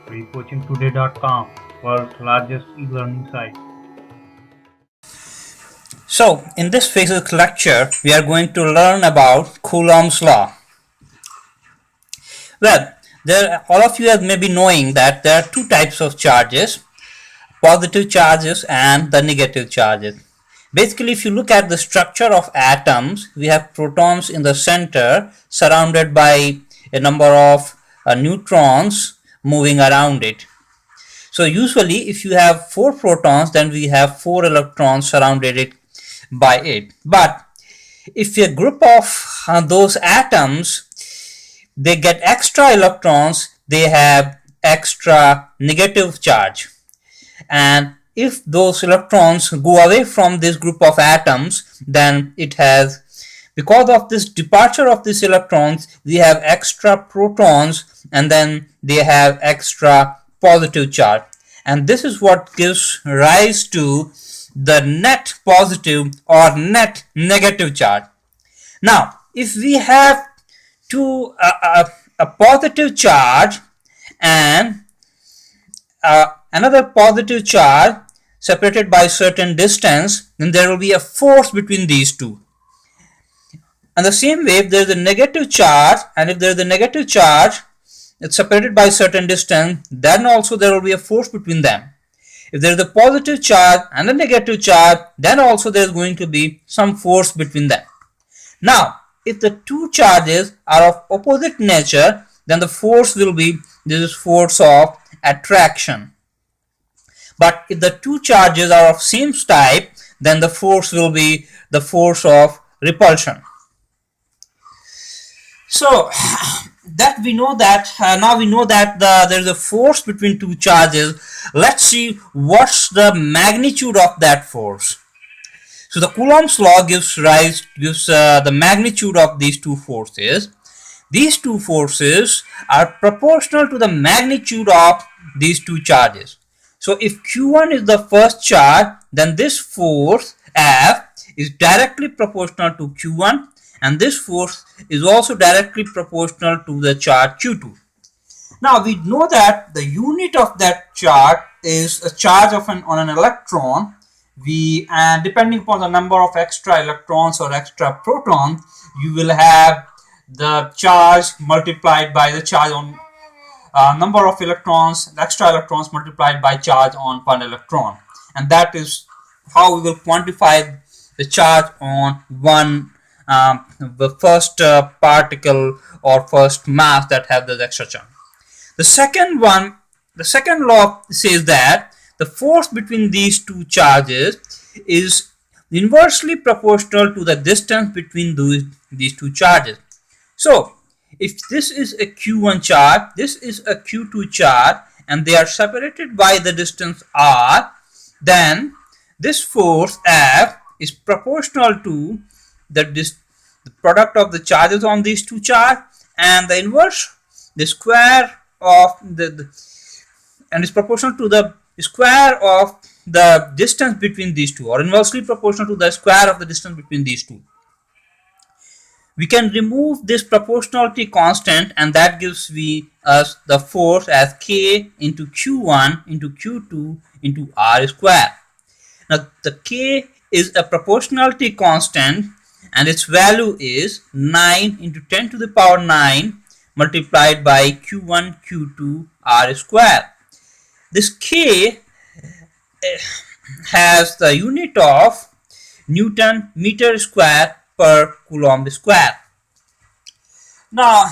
freecoachingtoday.com, world's largest e-learning site. So, in this physics lecture, we are going to learn about Coulomb's law. Well, all of you may be knowing that there are two types of charges, positive charges and the negative charges. Basically, if you look at the structure of atoms, we have protons in the center surrounded by a number of neutrons moving around it. So usually if you have 4 protons, then we have 4 electrons surrounded by it. But if a group of those atoms, they get extra electrons, they have extra negative charge. And if those electrons go away from this group of atoms, then it has, because of this departure of these electrons, we have extra protons and then they have extra positive charge. And this is what gives rise to the net positive or net negative charge. Now, if we have a positive charge and another positive charge separated by certain distance, then there will be a force between these two. And the same way, if there is a negative charge, and if there is a negative charge, it's separated by certain distance, then also there will be a force between them. If there is a positive charge and a negative charge, then also there is going to be some force between them. Now, if the two charges are of opposite nature, then the force will be this force of attraction. But if the two charges are of same type, then the force will be the force of repulsion. So that we know that now we know that there is a force between two charges. Let's see what's the magnitude of that force. So the Coulomb's law gives the magnitude of these two forces. These two forces are proportional to the magnitude of these two charges. So if Q1 is the first charge, then this force F is directly proportional to Q1, and this force is also directly proportional to the charge Q2. Now we know that the unit of that charge is a charge on an electron. And depending upon the number of extra electrons or extra protons, you will have the charge multiplied by the charge on number of electrons, extra electrons multiplied by charge on one electron. And that is how we will quantify the charge on the first particle or first mass that have this extra charge. The second law says that the force between these two charges is inversely proportional to the distance between these two charges. So if this is a Q1 charge, this is a Q2 charge, and they are separated by the distance r, then this force F is proportional to the product of the charges on these two charges, and the inverse, the square of and is proportional to the square of the distance between these two, or inversely proportional to the square of the distance between these two. We can remove this proportionality constant, and that gives us the force as K into Q1 into Q2 into R square. Now the K is a proportionality constant, and its value is 9 into 10 to the power 9 multiplied by Q1 Q2 R square. This K has the unit of Newton meter square per Coulomb square. Now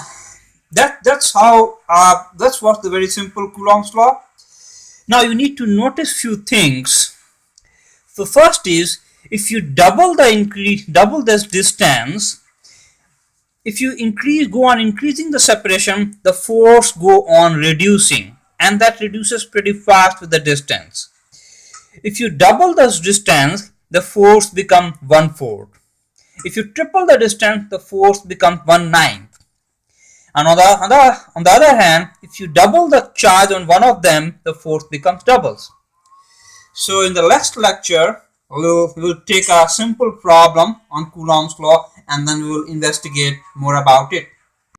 that's what the very simple Coulomb's law. Now you need to notice few things. The first is, if you double this distance, if you go on increasing the separation, the force go on reducing, and that reduces pretty fast with the distance. If you double this distance, the force becomes 1/4. If you triple the distance, the force becomes 1/9. And on the other hand, if you double the charge on one of them, the force becomes doubles. So in the next lecture, we'll take a simple problem on Coulomb's law, and then we will investigate more about it.